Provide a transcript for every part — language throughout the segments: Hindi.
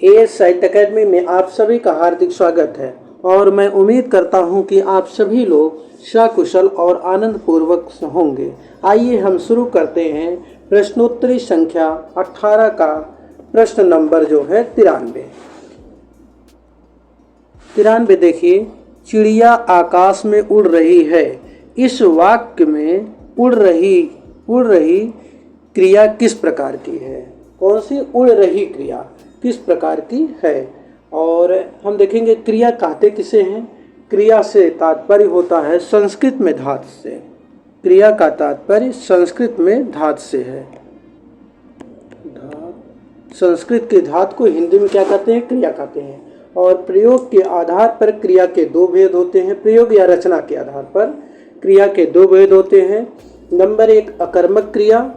एएस साहित्य अकेडमी में आप सभी का हार्दिक स्वागत है और मैं उम्मीद करता हूं कि आप सभी लोग सकुशल और आनंद पूर्वक होंगे। आइए हम शुरू करते हैं प्रश्नोत्तरी संख्या 18 का प्रश्न नंबर जो है 93। देखिए, चिड़िया आकाश में उड़ रही है। इस वाक्य में उड़ रही क्रिया किस प्रकार की है? कौन सी उड़ रही क्रिया किस प्रकार की है? और हम देखेंगे क्रिया कहते किसे हैं। क्रिया से तात्पर्य होता है संस्कृत में धातु से। क्रिया का तात्पर्य संस्कृत में धातु से है। संस्कृत के धातु को हिंदी में क्या कहते हैं? क्रिया कहते हैं। और प्रयोग के आधार पर क्रिया के दो भेद होते हैं। प्रयोग या रचना के आधार पर क्रिया के दो भेद होते हैं। नंबर 1 अकर्मक क्रिया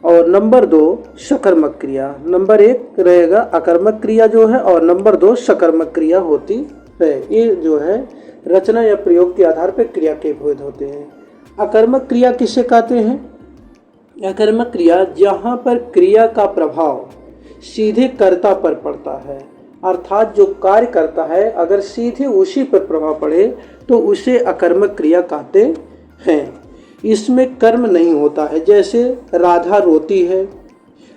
और नंबर 2 सकर्मक क्रिया। नंबर 1 रहेगा अकर्मक क्रिया जो है और नंबर 2 सकर्मक क्रिया होती है। ये जो है रचना या प्रयोग के आधार पर क्रिया के भेद होते हैं। अकर्मक क्रिया किसे कहते हैं? अकर्मक क्रिया जहाँ पर क्रिया का प्रभाव सीधे कर्ता पर पड़ता है, अर्थात जो कार्य करता है अगर सीधे उसी पर प्रभाव पड़े तो उसे अकर्मक क्रिया कहते हैं। इसमें कर्म नहीं होता है। जैसे राधा रोती है,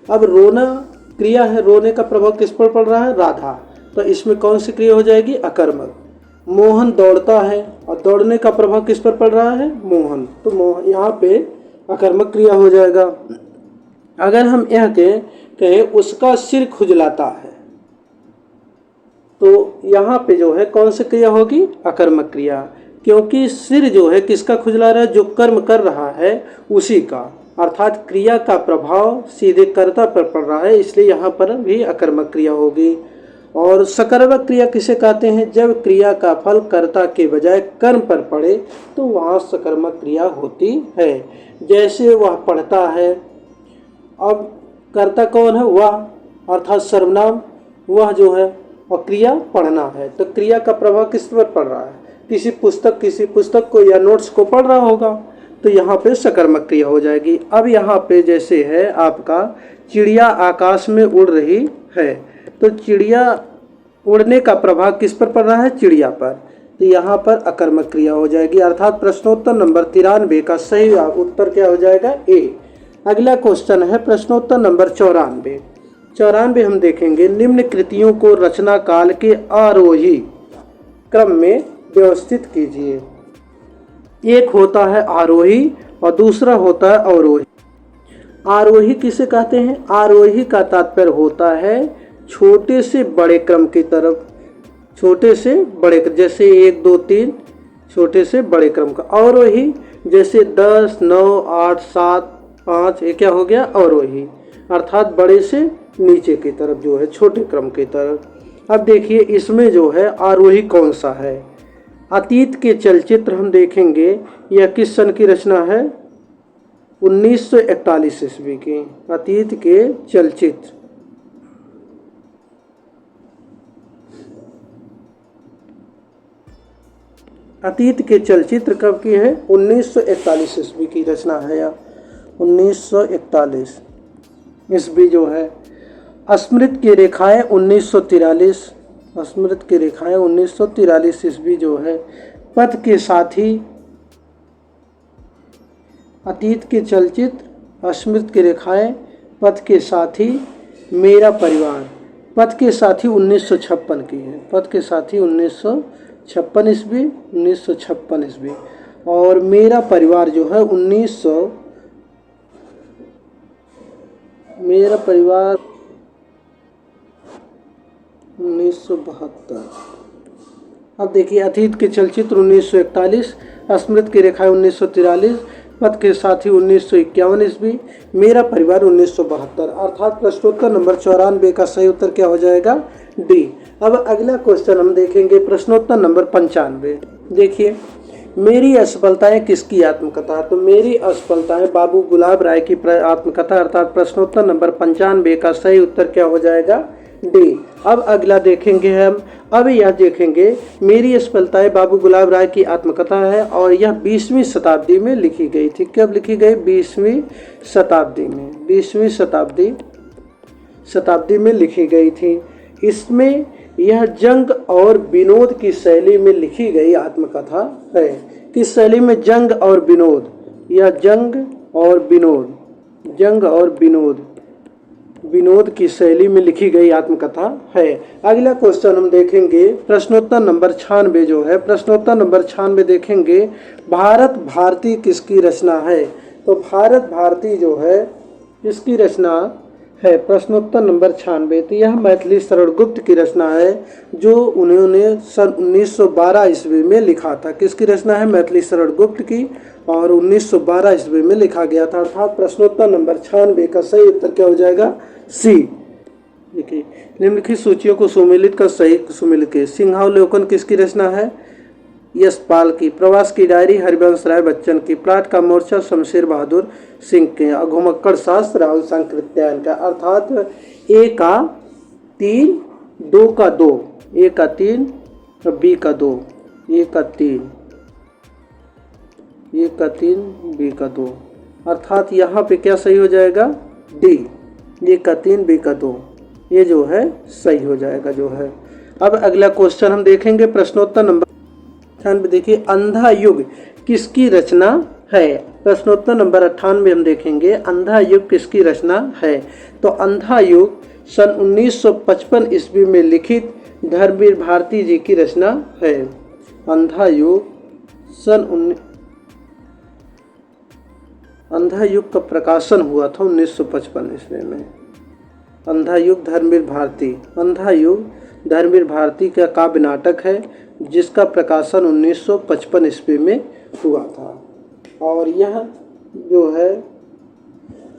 अब रोना क्रिया है, रोने का प्रभाव किस पर पड़ रहा है? राधा, तो इसमें कौन सी क्रिया हो जाएगी? अकर्मक। मोहन दौड़ता है और दौड़ने का प्रभाव किस पर पड़ रहा है? मोहन, तो यहाँ पे अकर्मक क्रिया हो जाएगा। अगर हम यह कहें उसका सिर खुजलाता है तो यहाँ पे जो है कौन सी क्रिया होगी? अकर्मक क्रिया, क्योंकि सिर जो है किसका खुजला रहा है? जो कर्म कर रहा है उसी का, अर्थात क्रिया का प्रभाव सीधे कर्ता पर पड़ रहा है, इसलिए यहाँ पर भी अकर्मक क्रिया होगी। और सकर्मक क्रिया किसे कहते हैं? जब क्रिया का फल कर्ता के बजाय कर्म पर पड़े तो वहाँ सकर्मक क्रिया होती है। जैसे वह पढ़ता है, अब कर्ता कौन है? वह, अर्थात सर्वनाम वह जो है, और क्रिया पढ़ना है, तो क्रिया का प्रभाव किस पर पड़ रहा है? किसी पुस्तक को या नोट्स को पढ़ रहा होगा, तो यहाँ पे सकर्मक क्रिया हो जाएगी। अब यहाँ पे जैसे है आपका चिड़िया आकाश में उड़ रही है, तो चिड़िया उड़ने का प्रभाव किस पर पड़ रहा है? चिड़िया पर, तो यहाँ पर अकर्मक क्रिया हो जाएगी। अर्थात प्रश्नोत्तर नंबर 93 का सही उत्तर क्या हो जाएगा? ए। अगला क्वेश्चन है प्रश्नोत्तर नंबर 94 हम देखेंगे। निम्न कृतियों को रचना काल के आरोही क्रम में व्यवस्थित कीजिए। एक होता है आरोही और दूसरा होता है अवरोही। आरोही किसे कहते हैं? आरोही का तात्पर्य होता है छोटे से बड़े क्रम की तरफ, छोटे से बड़े, जैसे 1 2 3 छोटे से बड़े क्रम का। अवरोही जैसे 10 9 8 7 5, ये क्या हो गया? अवरोही, अर्थात बड़े से नीचे की तरफ जो है, छोटे क्रम की तरफ। अब देखिए इसमें जो है आरोही कौन सा है? अतीत के चलचित्र हम देखेंगे। यह किस सन की रचना है? 1941 ईस्वी की। अतीत के चलचित्र, अतीत के चलचित्र कब की है? 1941 ईस्वी की रचना है या 1941 ईस्वी जो है। स्मृत की रेखाएं 1943, स्मृत की रेखाएं 1943 ईस्वी जो है। पथ के साथी, अतीत के चलचित्र, स्मृत की रेखाएं, पथ के साथी, मेरा परिवार। पथ के साथी 1956 की है। पथ के साथी 1956 ईस्वी, 1956 ईस्वी। और मेरा परिवार जो है मेरा परिवार 1972। अब देखिए अतीत के चलचित्र 1941, स्मृत की रेखाएं 1943, पथ के साथी 1951 ईस्वी, मेरा परिवार 1972। अर्थात प्रश्नोत्तर नंबर 94 का सही उत्तर क्या हो जाएगा? डी। अब अगला क्वेश्चन हम देखेंगे प्रश्नोत्तर नंबर 95। देखिए, मेरी असफलताएं किसकी आत्मकथा? तो मेरी असफलताएं बाबू गुलाब राय की आत्मकथा, अर्थात प्रश्नोत्तर नंबर 95 का सही उत्तर क्या हो जाएगा? डी। अब अगला देखेंगे हम, अब यह देखेंगे मेरी असफलताएं बाबू गुलाब राय की आत्मकथा है और यह 20वीं शताब्दी में लिखी गई थी। कब लिखी गई? 20वीं शताब्दी में, 20वीं शताब्दी में लिखी गई थी। इसमें यह जंग और विनोद की शैली में लिखी गई आत्मकथा है। किस शैली में? जंग और विनोद। यह जंग और विनोद की शैली में लिखी गई आत्मकथा है। अगला क्वेश्चन हम देखेंगे प्रश्नोत्तर नंबर 96 जो है, प्रश्नोत्तर नंबर 96 देखेंगे, भारत भारती किसकी रचना है? तो भारत भारती जो है किसकी रचना है? प्रश्नोत्तर नंबर 96। तो यह मैथिली शरण गुप्त की रचना है, जो उन्होंने सन 1912 ईस्वी में लिखा था। किसकी रचना है? मैथिली शरण गुप्त की, और 1912 ईस्वी में लिखा गया था। अर्थात प्रश्नोत्तर नंबर 96 का सही उत्तर क्या हो जाएगा? सी। देखिए, निम्नलिखित सूचियों को सुमेलित कर सही सुमेलित के। सिंहावलोकन किसकी रचना है? यशपाल की। प्रवास की डायरी हरिवंश राय बच्चन की। प्लाट का मोर्चा शमशेर बहादुर सिंह के। घुमक्कड़ शास्त्र राहुल सांकृत्यायन का। अर्थात ए का 3, 2 का 2, ए का 3 और बी का 2, ए का 3, ए का 3, बी का 2। अर्थात यहाँ पे क्या सही हो जाएगा? डी, ए का 3, बी का 2, ये जो है सही हो जाएगा जो है। अब अगला क्वेश्चन हम देखेंगे प्रश्नोत्तर नंबर 98। देखिए, अंधा युग किसकी रचना है? प्रश्नोत्तर नंबर 98 हम देखेंगे अंधा युग किसकी रचना है। तो अंधा युग सन 1955 ईस्वी में लिखित धर्मवीर भारती जी की रचना है। अंधा युग का प्रकाशन हुआ था 1955 ईस्वी में। अंधा युग धर्मवीर भारती। अंधा युग धर्मवीर भारती का काव्य नाटक है, जिसका प्रकाशन 1955 ईस्वी में हुआ था। और यह जो है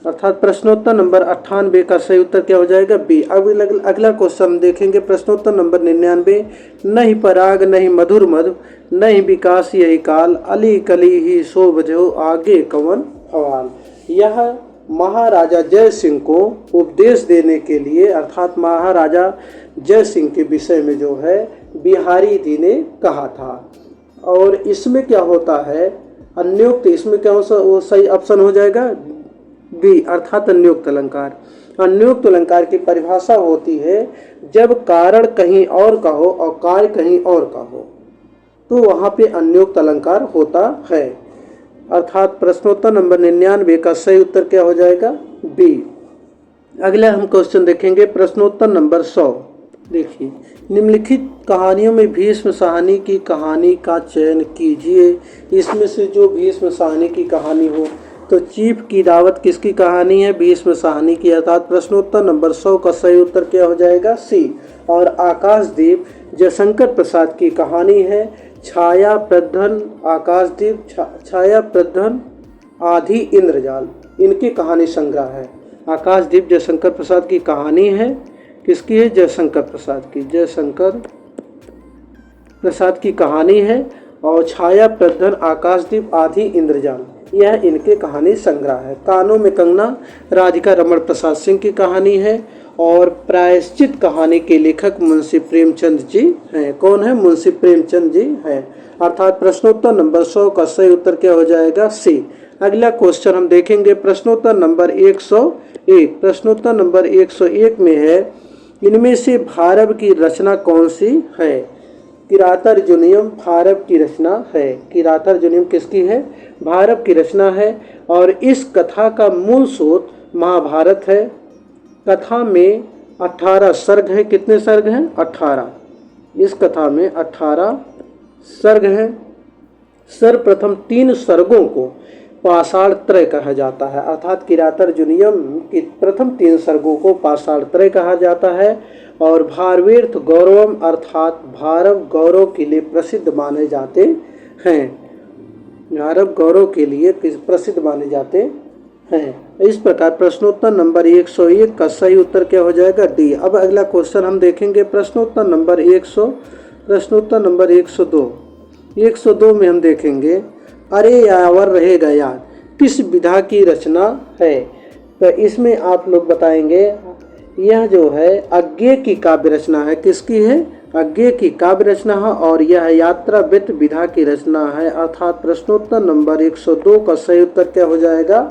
अर्थात प्रश्नोत्तर नंबर 98 का सही उत्तर क्या हो जाएगा? बी। अब अगला क्वेश्चन देखेंगे प्रश्नोत्तर नंबर 99। नहीं पराग नहीं मधुर मधु नहीं विकास यही काल अली कली ही शोभजो आगे कवन सवाल। यह महाराजा जय सिंह को उपदेश देने के लिए, अर्थात महाराजा जय सिंह के विषय में जो है बिहारी जी ने कहा था। और इसमें क्या होता है? अन्योक्त। इसमें क्या वो सही ऑप्शन हो जाएगा बी, अर्थात अन्योक्त अलंकार। अन्योक्त अलंकार की परिभाषा होती है जब कारण कहीं और का हो और कार्य कहीं और का हो, तो वहाँ पे अन्योक्त अलंकार होता है। अर्थात प्रश्नोत्तर नंबर 99 का सही उत्तर क्या हो जाएगा? बी। अगला हम क्वेश्चन देखेंगे प्रश्नोत्तर नंबर 100। देखिए, निम्नलिखित कहानियों में भीष्म साहनी की कहानी का चयन कीजिए। इसमें से जो भीष्म साहनी की कहानी हो, तो चीफ की दावत किसकी कहानी है? भीष्म साहनी की। अर्थात प्रश्नोत्तर नंबर 100 का सही उत्तर क्या हो जाएगा? सी। और आकाशदीप जयशंकर प्रसाद की कहानी है। छाया प्रधन आकाशदीप, छाया प्रधन आधी इंद्रजाल, इनकी कहानी संग्रह है। आकाशदीप जयशंकर प्रसाद की कहानी है। किसकी है? जयशंकर प्रसाद की। जयशंकर प्रसाद की कहानी है। और छाया प्रधन आकाशदीप आधी इंद्रजाल, यह इनके कहानी संग्रह है। कानों में कंगना राधिका रमण प्रसाद सिंह की कहानी है। और प्रायश्चित कहानी के लेखक मुंशी प्रेमचंद जी हैं। कौन है? मुंशी प्रेमचंद जी हैं। अर्थात प्रश्नोत्तर नंबर 100 का सही उत्तर क्या हो जाएगा? सी। अगला क्वेश्चन हम देखेंगे प्रश्नोत्तर नंबर 101। प्रश्नोत्तर नंबर 101 में है, इनमें से भारव की रचना कौन सी है? किरातार्जुनीयम भारव की रचना है। किरातार्जुनीयम किसकी है? भारव की रचना है। और इस कथा का मूल स्रोत महाभारत है। कथा में 18 सर्ग हैं। कितने सर्ग हैं? 18। इस कथा में 18 सर्ग हैं। सर्वप्रथम 3 सर्गों को पाषाण त्रय कहा जाता है। अर्थात किरातार्जुनीयम की प्रथम 3 सर्गों को पाषाण त्रय कहा जाता है। और भारवेर्थ गौरवम अर्थात भारव गौरव के लिए प्रसिद्ध माने जाते हैं। भारव गौरव के लिए प्रसिद्ध माने जाते हैं। इस प्रकार प्रश्नोत्तर नंबर 101 का सही उत्तर क्या हो जाएगा? डी। अब अगला क्वेश्चन हम देखेंगे प्रश्नोत्तर नंबर 102। 102 में हम देखेंगे, अरे यावर रहेगा याद किस विधा की रचना है? तो इसमें आप लोग बताएंगे, यह जो है अज्ञेय की काव्य रचना है। किसकी है? अज्ञेय की काव्य रचना है। और यह यात्रा वृत्त विधा की रचना है। अर्थात प्रश्नोत्तर नंबर 102 का सही उत्तर क्या हो जाएगा?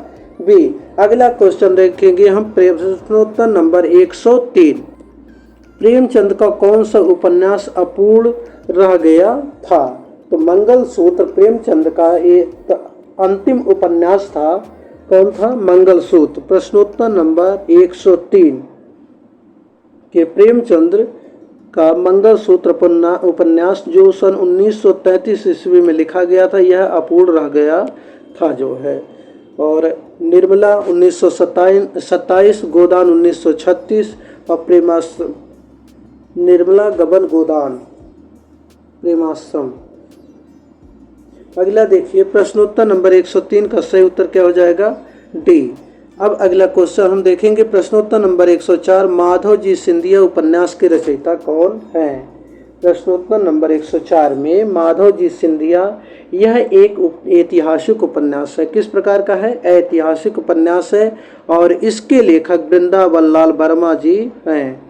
बी। अगला क्वेश्चन देखेंगे हम प्रश्नोत्तर नंबर 103। प्रेमचंद का कौन सा उपन्यास अपूर्ण रह गया था? तो मंगल सूत्र प्रेमचंद का एक अंतिम उपन्यास था। कौन था? मंगल सूत्र। प्रश्नोत्तर नंबर 103 के प्रेमचंद्र का मंगल सूत्र उपन्यास जो सन 1933 ईस्वी में लिखा गया था, यह अपूर्ण रह गया था जो है। और निर्मला 1927, गोदान 1936 और निर्मला गबन गोदान प्रेमाश्रम। अगला देखिए प्रश्नोत्तर नंबर 103 का सही उत्तर क्या हो जाएगा? डी। अब अगला क्वेश्चन हम देखेंगे प्रश्नोत्तर नंबर 104, माधव जी सिंधिया उपन्यास के रचयिता कौन हैं? प्रश्नोत्तर नंबर 104 में माधव जी सिंधिया, यह एक ऐतिहासिक उपन्यास है। किस प्रकार का है? ऐतिहासिक उपन्यास है और इसके लेखक वृंदावन लाल वर्मा जी हैं।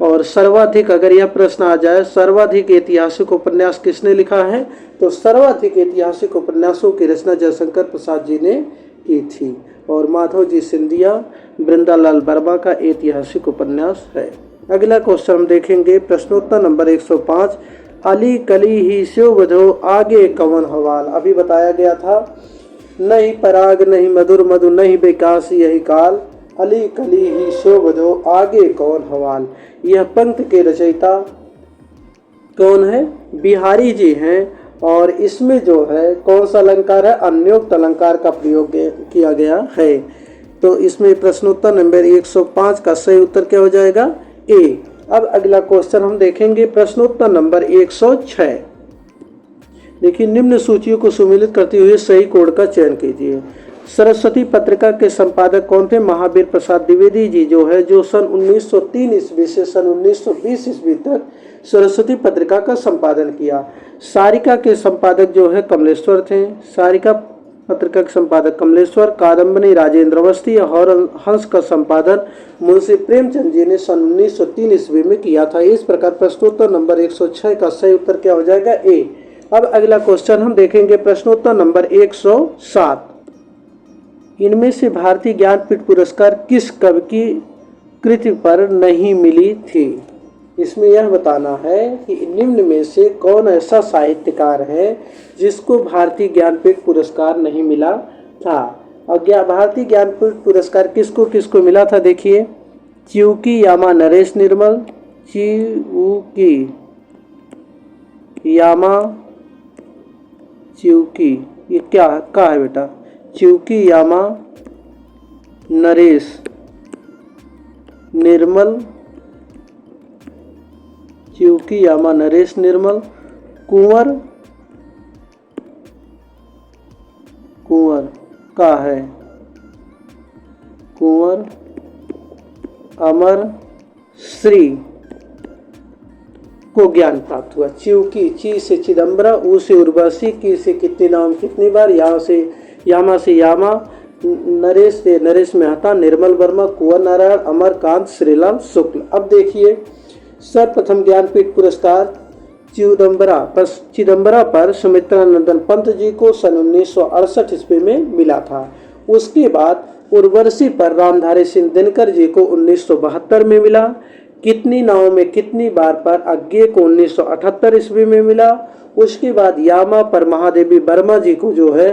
और सर्वाधिक, अगर यह प्रश्न आ जाए सर्वाधिक ऐतिहासिक उपन्यास किसने लिखा है, तो सर्वाधिक ऐतिहासिक उपन्यासों की रचना जयशंकर प्रसाद जी ने की थी और माधव जी सिंधिया वृंदालाल वर्मा का ऐतिहासिक उपन्यास है। अगला क्वेश्चन हम देखेंगे प्रश्नोत्तर नंबर 105, अली कली ही शोभधो आगे कवन हवाल। अभी बताया गया था, नहीं पराग नहीं मधुर मधु नहीं विकास यही काल, अली कली ही शोभधो आगे कौन हवाल। यह पंक्ति के रचयिता कौन है? बिहारी जी हैं। और इसमें जो है कौन सा अलंकार है? अन्योक्त अलंकार का प्रयोग किया गया है। तो इसमें प्रश्नोत्तर नंबर 105 का सही उत्तर क्या हो जाएगा? ए। अब अगला क्वेश्चन हम देखेंगे प्रश्नोत्तर नंबर 106। देखिए, निम्न सूचियों को सुमेलित करते हुए सही कोड का चयन कीजिए। सरस्वती पत्रिका के संपादक कौन थे? महावीर प्रसाद द्विवेदी जी जो है, जो सन 1903 ईस्वी से सन 1920 ईस्वी तक सरस्वती पत्रिका का संपादन किया। सारिका के संपादक जो है कमलेश्वर थे। सारिका पत्रिका के संपादक कमलेश्वर। कादम्बनी राजेंद्र अवस्थी और हंस का संपादन मुंशी प्रेमचंद जी ने सन 1903 ईस्वी में किया था। इस प्रकार प्रश्नोत्तर नंबर 106 का सही उत्तर क्या हो जाएगा? ए। अब अगला क्वेश्चन हम देखेंगे प्रश्नोत्तर नंबर 107, इनमें से भारतीय ज्ञानपीठ पुरस्कार किस कवि की कृति पर नहीं मिली थी? इसमें यह बताना है कि निम्न में से कौन ऐसा साहित्यकार है जिसको भारतीय ज्ञानपीठ पुरस्कार नहीं मिला था। और भारतीय ज्ञानपीठ पुरस्कार किसको किसको मिला था? देखिए, च्यूकी यामा नरेश निर्मल, च्यूकी यामा, च्यूकी, ये क्या है बेटा? च्यूकी यामा नरेश निर्मल, च्यूकी यामा नरेश निर्मल, कुंवर का है, कुंवर अमर श्री को ज्ञान प्राप्त हुआ। च्यूकी, ची से चिदम्बरा, ऊ से उर्वशी, की से कितने नाम कितनी बार, यामा से यामा, नरेश से नरेश मेहता, निर्मल वर्मा, कुंवर नारायण, अमरकांत, श्रीलाल शुक्ल। अब देखिए, सर्वप्रथम ज्ञानपीठ पुरस्कार चिदम्बरा पर सुमित्रानंदन पंत जी को सन 1968 ईस्वी में मिला था। उसके बाद उर्वशी पर रामधारी सिंह दिनकर जी को 1972 में मिला। कितनी नावों में कितनी बार पर अज्ञे को 1978 ईस्वी में मिला। उसके बाद यामा पर महादेवी वर्मा जी को जो है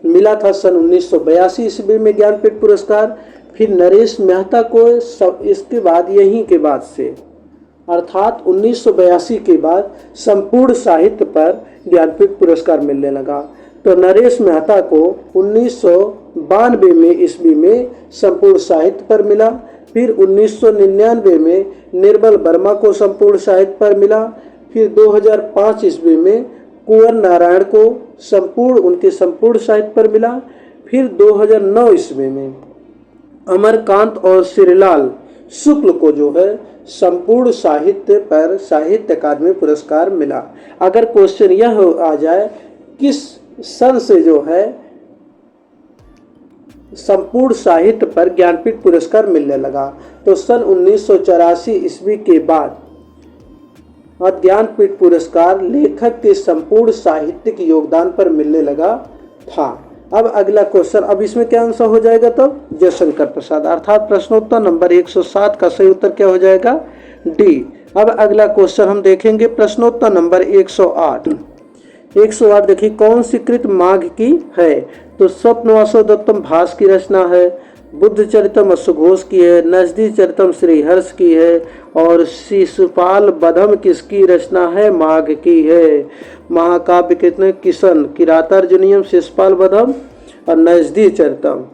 मिला था सन 1982 ईस्वी में ज्ञानपीठ पुरस्कार। फिर नरेश मेहता को इसके बाद यहीं के बाद से अर्थात 1982 के बाद संपूर्ण साहित्य पर ज्ञानपीठ पुरस्कार मिलने लगा। तो नरेश मेहता को 1992 में ईस्वी में संपूर्ण साहित्य पर मिला। फिर 1999 में निर्मल वर्मा को संपूर्ण साहित्य पर मिला। फिर 2005 ईस्वी में कुंवर नारायण को उनके संपूर्ण साहित्य पर मिला। फिर 2009 ईस्वी में अमरकांत और श्रीलाल शुक्ल को जो है संपूर्ण साहित्य पर साहित्य अकादमी पुरस्कार मिला। अगर क्वेश्चन यह आ जाए किस सन से जो है संपूर्ण साहित्य पर ज्ञानपीठ पुरस्कार मिलने लगा, तो सन 1984 ईस्वी के बाद ज्ञानपीठ पुरस्कार लेखक के संपूर्ण साहित्यिक योगदान पर मिलने लगा था। अब अगला क्वेश्चन, अब इसमें क्या आंसर हो जाएगा? तब जयशंकर प्रसाद, अर्थात प्रश्नोत्तर नंबर 107 का सही उत्तर क्या हो जाएगा? डी। अब अगला क्वेश्चन हम देखेंगे प्रश्नोत्तर नंबर 108। 108 देखिए, कौन सी कृत माघ की है? तो स्वप्नवासो दत्तम भास की रचना है, बुद्ध चरितम अश्वघोष की है, नजदी चरितम श्रीहर्ष की है, और शिशुपाल बधम किसकी रचना है? माघ की है। महाकाव्य कितने? किशन, किरातार्जुनीयम, शिशुपाल बधम और नजदी चरितम।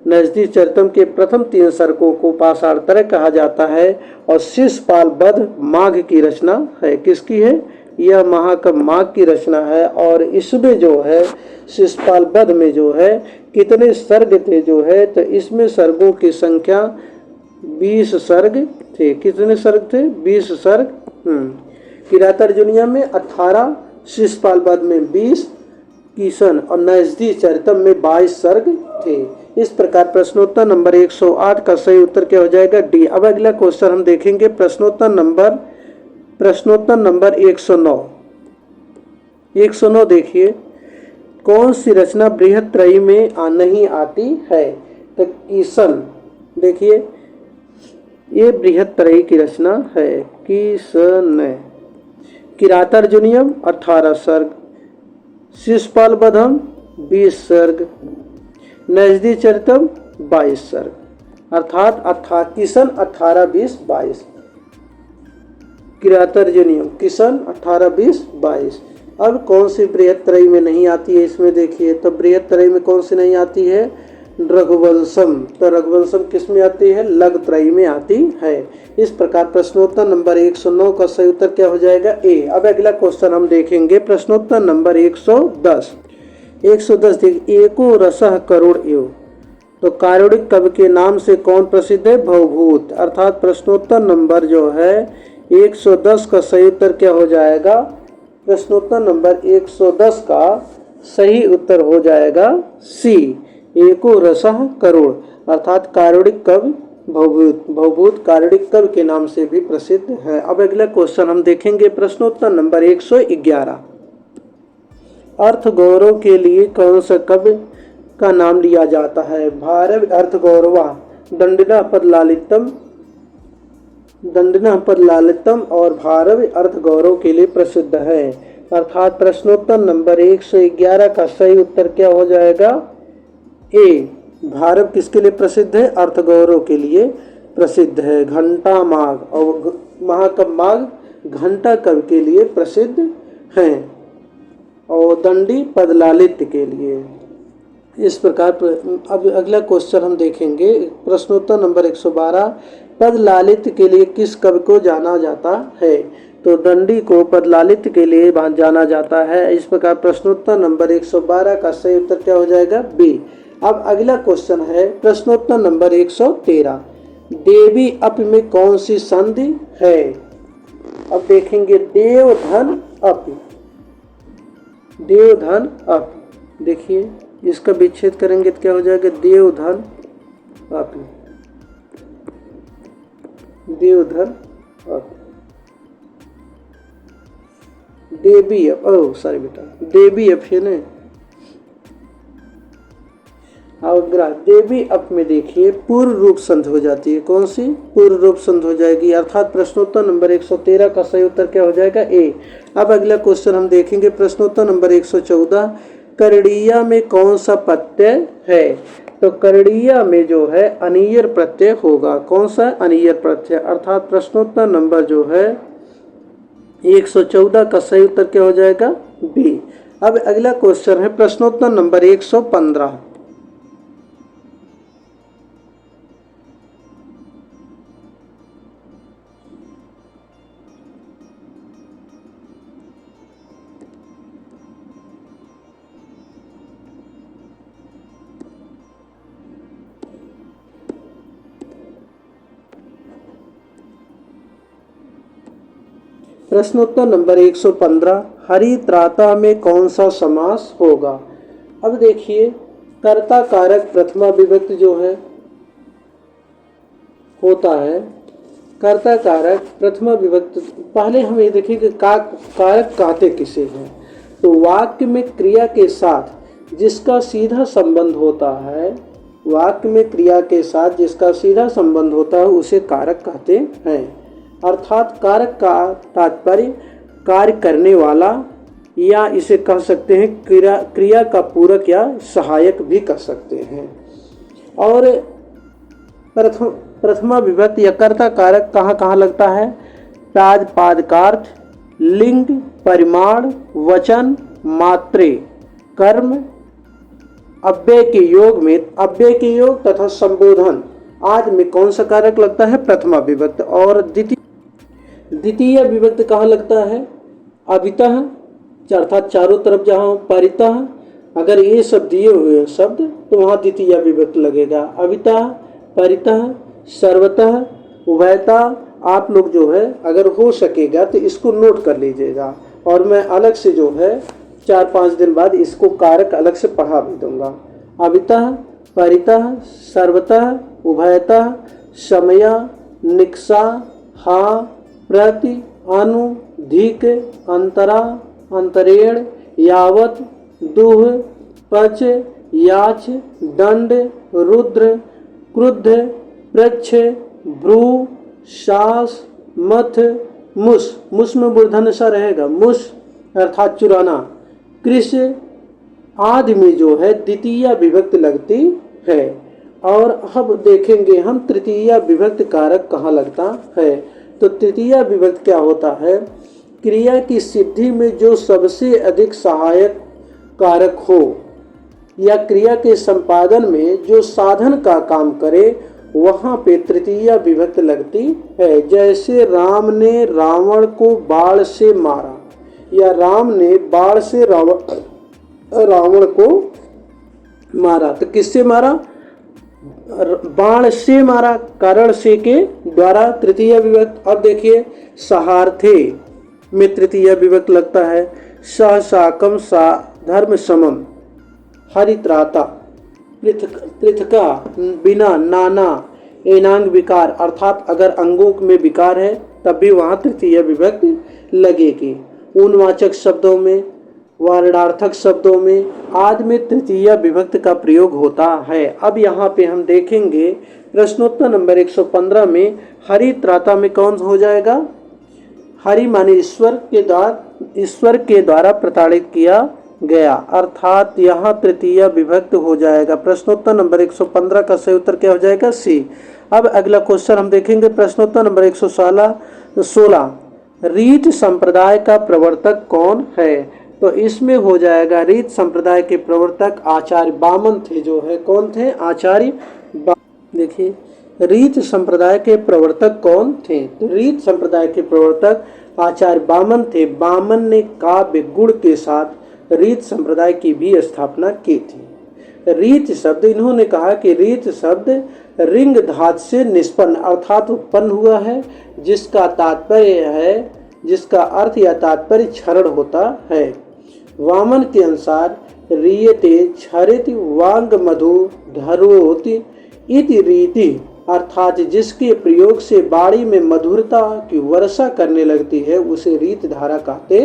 नजदी चरितम के प्रथम 3 सर्गों को पाषाणत्रय कहा जाता है, और शिशुपाल बध माघ की रचना है। किसकी है? यह महाकाव्य माघ की रचना है। और इसमें जो है शिशुपाल बध में जो है कितने सर्ग थे जो है? तो इसमें सर्गों की संख्या 20 सर्ग थे। कितने सर्ग थे? 20 सर्ग। किरातार्जुनीयम में 18, शिशुपाल बध में 20, किशन और नजदी चरितम में 22 सर्ग थे। इस प्रकार प्रश्नोत्तर नंबर 108 का सही उत्तर क्या हो जाएगा? डी। अब अगला क्वेश्चन हम देखेंगे प्रश्नोत्तर नंबर 109। 109 देखिए, कौन सी रचना बृहत्त्रयी में नहीं आती है? तो किशन, देखिए ये बृहत्त्रयी की रचना है। किशन, किरातार्जुनीयम 18 सर्ग, शिशुपाल बधम 20 सर्ग, नजदी चरितम 22 सर्ग। अर्थात किशन 18, 20, 22, किरातार्जुनीयम किशन 18, 20, 22। अब कौन सी बृहत्त्रयी में नहीं आती है? इसमें देखिए, तो बृहत्त्रयी में कौन सी नहीं आती है? रघुवंशम। तो रघुवंशम किस में आती है? लघुत्रयी में आती है। इस प्रकार प्रश्नोत्तर नंबर 109 का सही उत्तर क्या हो जाएगा? ए। अब अगला क्वेश्चन हम देखेंगे प्रश्नोत्तर नंबर 110। 110 देखिए, एको रसः करुण एव। तो कारुणिक कवि के नाम से कौन प्रसिद्ध है? भवभूत। अर्थात प्रश्नोत्तर नंबर जो है 110 का सही उत्तर क्या हो जाएगा? प्रश्नोत्तर नंबर 110 का सही उत्तर हो जाएगा सी, एको रसः करुण। अर्थात कारुणिक कवि भवभूत कारुणिक कवि के नाम से भी प्रसिद्ध है। अब अगला क्वेश्चन हम देखेंगे प्रश्नोत्तर नंबर 111। अर्थ गौरव के लिए कौन सा कवि का नाम लिया जाता है? भारव अर्थ गौरवा, दंडिना पद लालितम और भारव अर्थ गौरव के लिए प्रसिद्ध है। अर्थात प्रश्नोत्तर नंबर 111 का सही उत्तर क्या हो जाएगा? ए। भारव किसके लिए प्रसिद्ध है? अर्थ गौरव के लिए प्रसिद्ध है। घंटा माघ और महाकाव्य माघ घंटा कवि के लिए प्रसिद्ध हैं, और दंडी पदलालित्य के लिए। इस प्रकार अब अगला क्वेश्चन हम देखेंगे प्रश्नोत्तर नंबर 112। पदलालित्य के लिए किस कवि को जाना जाता है? तो दंडी को पदलालित्य के लिए जाना जाता है। इस प्रकार प्रश्नोत्तर नंबर 112 का सही उत्तर क्या हो जाएगा? बी। अब अगला क्वेश्चन है प्रश्नोत्तर नंबर 113। देवी अप में कौन सी संधि है? अब देखेंगे देवधन अप। देवधन अप, देखिए इसका विच्छेद करेंगे तो क्या हो जाएगा? देवधन अप, देवधन अप, देवी अप। ओह सॉरी बेटा, देवी अप है ना। अग्रह देवी अप में देखिए पूर्व रूप संधि हो जाती है। कौन सी? पूर्व रूप संधि हो जाएगी। अर्थात प्रश्नोत्तर नंबर 113 का सही उत्तर क्या हो जाएगा? ए। अब अगला क्वेश्चन हम देखेंगे प्रश्नोत्तर नंबर 114। करड़िया में कौन सा प्रत्यय है? तो करड़िया में जो है अनियर प्रत्यय होगा। कौन सा? अनियर प्रत्यय। अर्थात प्रश्नोत्तर नंबर जो है 114 का सही उत्तर क्या हो जाएगा? बी। अब अगला क्वेश्चन है प्रश्नोत्तर नंबर 115। प्रश्नोत्तर नंबर 115। हरित्राता में कौन सा समास होगा? अब देखिए कर्ता कारक प्रथमा विभक्ति जो है होता है। कर्ता कारक प्रथमा विभक्ति, पहले हम ये देखिए कि कारक कहते किसे हैं। तो वाक्य में क्रिया के साथ जिसका सीधा संबंध होता है, वाक्य में क्रिया के साथ जिसका सीधा संबंध होता है उसे कारक कहते हैं। अर्थात कारक का तात्पर्य कार्य करने वाला, या इसे कह सकते हैं क्रिया का पूरक या सहायक भी कह सकते हैं। और प्रथमा विभक्ति या कर्ता कारक कहाँ कहाँ लगता है? प्राजपादकार्थ, लिंग, परिमाण, वचन, मात्रे, कर्म, अव्यय के योग तथा संबोधन आदि में कौन सा कारक लगता है? प्रथमा विभक्ति। और द्वितीय विभक्ति कहाँ लगता है? अभितः, अर्थात चारों तरफ जहाँ परितः, अगर ये सब दिए हुए शब्द तो वहाँ द्वितीय विभक्ति लगेगा। अभितः, परितः, सर्वतः, उभयता। आप लोग जो है अगर हो सकेगा तो इसको नोट कर लीजिएगा, और मैं अलग से जो है 4-5 दिन बाद इसको कारक अलग से पढ़ा भी दूंगा। अभितः, परितः, सर्वतः, उभयतः, समया, निक्षा, हा, प्रति, अनु, धिक, अंतरा, अंतरेण, यावत, दुह, पच, याच, दंड, रुद्र, क्रुद्ध, प्रच्छ, भ्रू, शास, मथ, मुस में मूर्धन्य सा रहेगा, मुस अर्थात चुराना, कृष आदि में जो है द्वितीय विभक्ति लगती है। और अब देखेंगे हम तृतीय विभक्ति कारक कहाँ लगता है। तो तृतीय विभक्ति क्या होता है? क्रिया की सिद्धि में जो सबसे अधिक सहायक कारक हो, या क्रिया के संपादन में जो साधन का काम करे, वहाँ पे तृतीय विभक्ति लगती है। जैसे राम ने रावण को बाण से मारा, या राम ने बाण से रावण को मारा। तो किससे मारा? बाण से मारा, कारण से के द्वारा तृतीय विभक्ति। अब देखिए सहार्थे में तृतीय विभक्ति लगता है। साकम सा धर्म समम, हरित्राता, पृथका, बिना, नाना, एनांग विकार, अर्थात अगर अंगों में विकार है तब भी वहाँ तृतीय विभक्ति लगेगी। उनवाचक शब्दों में, वर्णार्थक शब्दों में आदि में तृतीय विभक्ति का प्रयोग होता है। अब यहाँ पे हम देखेंगे प्रश्नोत्तर नंबर 115 में हरि त्राता में कौन हो जाएगा? हरि माने ईश्वर के द्वारा प्रताड़ित किया गया, अर्थात यहाँ तृतीय विभक्ति हो जाएगा। प्रश्नोत्तर नंबर 115 का सही उत्तर क्या हो जाएगा? सी। अब अगला क्वेश्चन हम देखेंगे प्रश्नोत्तर नंबर 116। रीत संप्रदाय का प्रवर्तक कौन है? तो इसमें हो जाएगा रीत संप्रदाय के प्रवर्तक आचार्य वामन थे। जो है कौन थे? आचार्य। देखिए रीत संप्रदाय के प्रवर्तक कौन थे? तो रीत संप्रदाय के प्रवर्तक आचार्य वामन थे। वामन ने काव्य गुण के साथ रीत संप्रदाय की भी स्थापना की थी। रीत शब्द, इन्होंने कहा कि रीत शब्द रिंग धातु से निष्पन्न अर्थात उत्पन्न हुआ है, जिसका तात्पर्य है, जिसका अर्थ या तात्पर्य क्षरण होता है। वामन के अनुसार रीयते क्षरित वांग मधु धरोति इति रीति, अर्थात जिसके प्रयोग से बाड़ी में मधुरता की वर्षा करने लगती है उसे रीत धारा कहते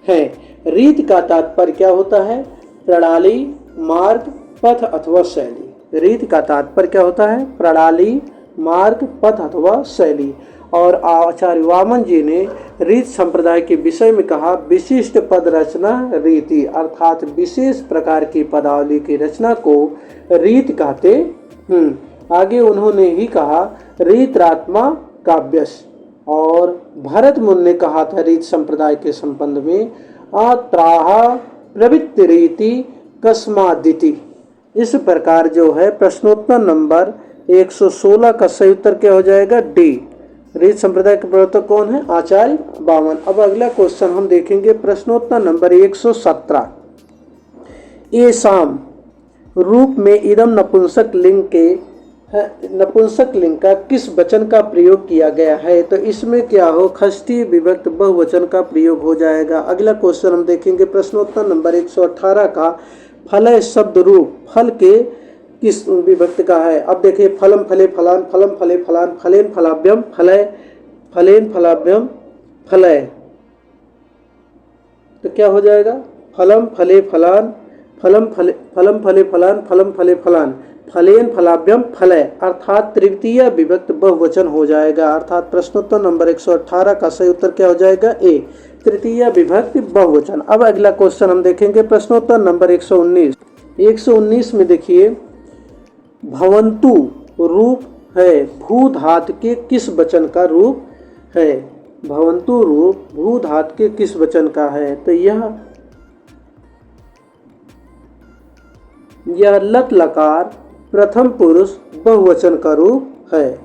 हैं। रीत का तात्पर्य क्या होता है? प्रणाली, मार्ग, पथ अथवा शैली। रीत का तात्पर्य क्या होता है? प्रणाली, मार्ग, पथ अथवा शैली। और आचार्य वामन जी ने रीत संप्रदाय के विषय में कहा विशिष्ट पद रचना रीति, अर्थात विशेष प्रकार की पदावली की रचना को रीत कहते। आगे उन्होंने ही कहा रीतरात्मा काव्यस। और भरत मुनि ने कहा था रीत संप्रदाय के संबंध में अत्राह प्रवृत्ति रीति कस्मादिति। इस प्रकार जो है प्रश्नोत्तर नंबर 116 का सही उत्तर क्या हो जाएगा? डी। रीत संप्रदाय के प्रवर्तक कौन है? आचार्य वामन। अब अगला क्वेश्चन हम देखेंगे प्रश्नोत्तर नंबर 117। एसाम रूप में इदम नपुंसक लिंग का किस वचन का प्रयोग किया गया है? तो इसमें क्या हो? षष्ठी विभक्त बहुवचन का प्रयोग हो जाएगा। अगला क्वेश्चन हम देखेंगे प्रश्नोत्तर नंबर 118 का फल शब्द रूप फल के किस विभक्त का है? अब देखिए फलम फले फलान, फलम फले फलान, फलेन फलाभ्यम, फलय, फलेन फलाभ्यम, फलय। तो क्या हो जाएगा? फलम फले फलान, फलम फले फलान, फलम फले फलान। फलेन फलाभ्यम फलय अर्थात तृतीय विभक्त बहुवचन हो जाएगा। अर्थात प्रश्नोत्तर नंबर 118 का सही उत्तर क्या हो जाएगा? ए, तृतीय विभक्ति बहुवचन। अब अगला क्वेश्चन हम देखेंगे प्रश्नोत्तर नंबर 119। 119 में देखिए, भवन्तु रूप है भू धातु के किस वचन का रूप है? भवन्तु रूप भू धातु के किस वचन का है? तो यह लट लकार प्रथम पुरुष बहुवचन का रूप है।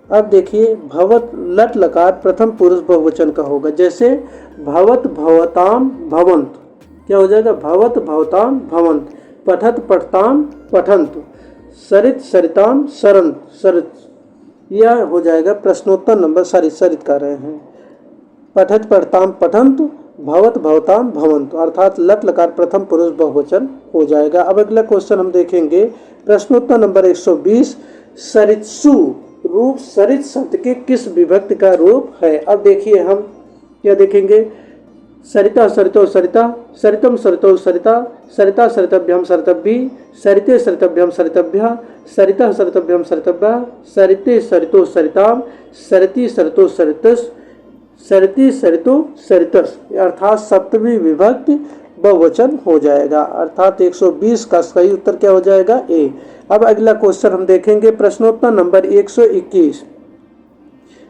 अब देखिए, भवत लट लकार प्रथम पुरुष बहुवचन का होगा। जैसे भवत भवताम भवंत, क्या हो जाएगा? भवत भवताम भवंत, पठत पठताम पठंत, सरित सरिताम सरंत सरित। यह हो जाएगा प्रश्नोत्तर नंबर सरित कर रहे हैं। पठत पठताम पठंत, भवत भवताम भवंत, अर्थात लट लकार प्रथम पुरुष बहुवचन हो जाएगा। अब अगला क्वेश्चन हम देखेंगे प्रश्नोत्तर नंबर 120। सरित्सु रूप सरित शब्द के किस विभक्ति का रूप है? अब देखिए हम क्या देखेंगे, सरिता सरितो सरिता, सरितम सरितो सरिता, सरिता सरितभ्यम सरितभ्यी, सरिते सरितभ्यम सरितभ्यः, सरितः सरितभ्यम सरितभ्यः, सरिते सरितो सरिताम, सरिति सरितो सरितस्, सरिति सरितो सरितस्, अर्थात सप्तमी विभक्ति बहुवचन हो जाएगा। अर्थात 120 का सही उत्तर क्या हो जाएगा? ए। अब अगला क्वेश्चन हम देखेंगे प्रश्नोत्तर नंबर 121।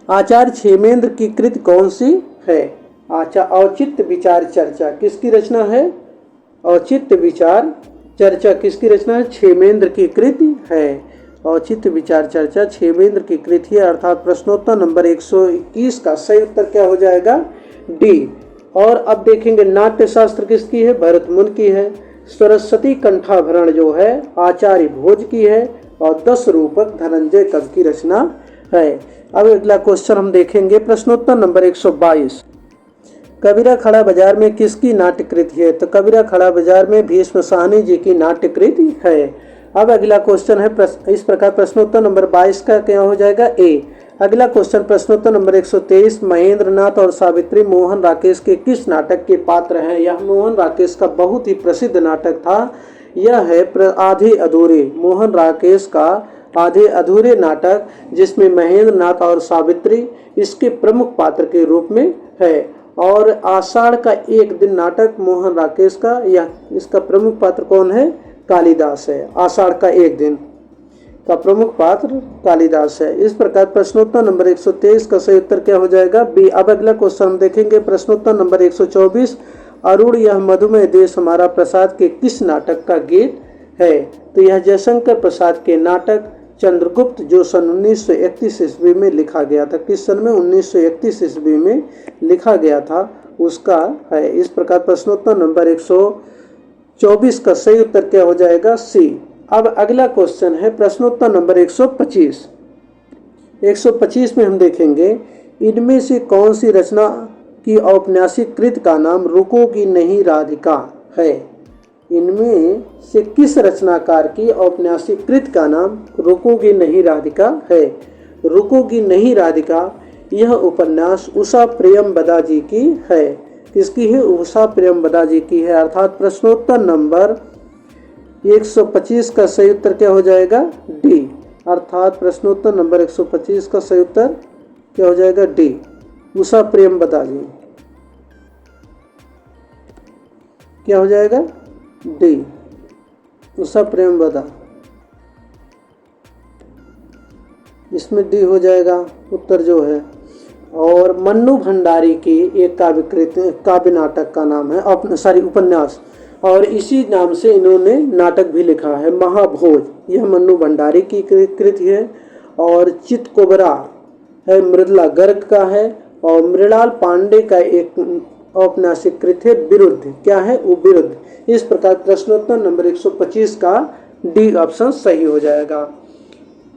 आचार्य क्षेमेंद्र की कृति कौन सी है? औचित्य विचार चर्चा किसकी रचना है? औचित्य विचार चर्चा किसकी रचना है? क्षेमेंद्र की कृति है। औचित्य विचार चर्चा क्षेमेंद्र की कृति है। अर्थात प्रश्नोत्तर नंबर 121 का सही उत्तर क्या हो जाएगा? डी। और अब देखेंगे नाट्य शास्त्र किसकी है? भरत मुनि की है। सरस्वती कंठाभरण जो है आचार्य भोज की है। और 10 रूपक धनंजय कवि की रचना है। अब अगला क्वेश्चन हम देखेंगे प्रश्नोत्तर नंबर 122। कबीरा खड़ा बाजार में किसकी नाट्यकृति है? तो कबीरा खड़ा बाजार में भीष्म साहनी जी की नाट्यकृति है। अब अगला क्वेश्चन है इस प्रकार प्रश्नोत्तर नंबर 22 का क्या हो जाएगा? ए। अगला क्वेश्चन प्रश्नोत्तर नंबर 123। महेंद्र नाथ और सावित्री मोहन राकेश के किस नाटक के पात्र हैं? यह मोहन राकेश का बहुत ही प्रसिद्ध नाटक था। यह है आधे अधूरे, मोहन राकेश का आधे अधूरे नाटक, जिसमें महेंद्र नाथ और सावित्री इसके प्रमुख पात्र के रूप में है। और आषाढ़ का एक दिन नाटक मोहन राकेश का, यह इसका प्रमुख पात्र कौन है? कालिदास है। आषाढ़ का एक दिन का प्रमुख पात्र कालिदास है। इस प्रकार प्रश्नोत्तर नंबर 123 का सही उत्तर क्या हो जाएगा? बी। अब अगला क्वेश्चन हम देखेंगे प्रश्नोत्तर नंबर 124। अरुण यह मधुमेह देश हमारा प्रसाद के किस नाटक का गीत है? तो यह जयशंकर प्रसाद के नाटक चंद्रगुप्त जो सन 1931 ईस्वी में लिखा गया था। किस सन में? 1931 ईस्वी में लिखा गया था, उसका है। इस प्रकार प्रश्नोत्तर नंबर 124 का सही उत्तर क्या हो जाएगा? सी। अब अगला क्वेश्चन है प्रश्नोत्तर नंबर 125। 125 में हम देखेंगे इनमें से कौन सी रचना की औपन्यासिक कृत का नाम रुकोगी नहीं राधिका है? इनमें से किस रचनाकार की औपन्यासिक कृत का नाम रुकोगी नहीं राधिका है? रुकोगी नहीं राधिका यह उपन्यास उषा प्रियमवदा जी की है। किसकी है? उषा प्रियमवदा जी की है। अर्थात प्रश्नोत्तर नंबर 125 का सही उत्तर क्या हो जाएगा? डी। अर्थात प्रश्नोत्तर नंबर 125 का सही उत्तर क्या हो जाएगा? डी, उषा प्रियमवदा जी। क्या हो जाएगा? डी, उषा प्रियमवदा। इसमें डी हो जाएगा उत्तर जो है। और मन्नू भंडारी की एक काव्य नाटक का नाम है उपन्यास, और इसी नाम से इन्होंने नाटक भी लिखा है, महाभोज। यह मन्नू भंडारी की कृति है। और चितकोबरा है मृदुला गर्ग का है। और मृणाल पांडे का एक औपन्यासिक कृति है विरुद्ध। क्या है? वो विरुद्ध। इस प्रकार प्रश्नोत्तर नंबर 125 का डी ऑप्शन सही हो जाएगा।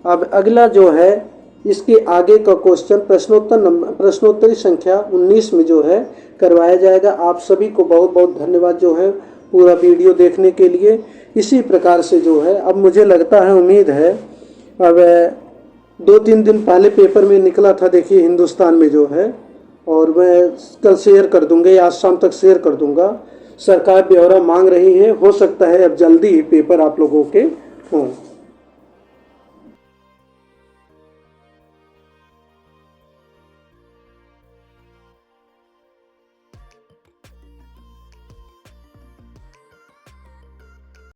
अब अगला जो है इसके आगे का क्वेश्चन प्रश्नोत्तरी संख्या 19 में जो है करवाया जाएगा। आप सभी को बहुत बहुत धन्यवाद जो है पूरा वीडियो देखने के लिए। इसी प्रकार से जो है अब मुझे लगता है, उम्मीद है, अब 2-3 दिन पहले पेपर में निकला था, देखिए हिंदुस्तान में जो है, और मैं कल शेयर कर दूंगा या आज शाम तक शेयर कर दूंगा। सरकार ब्यौरा मांग रही है, हो सकता है अब जल्दी ही पेपर आप लोगों के हों।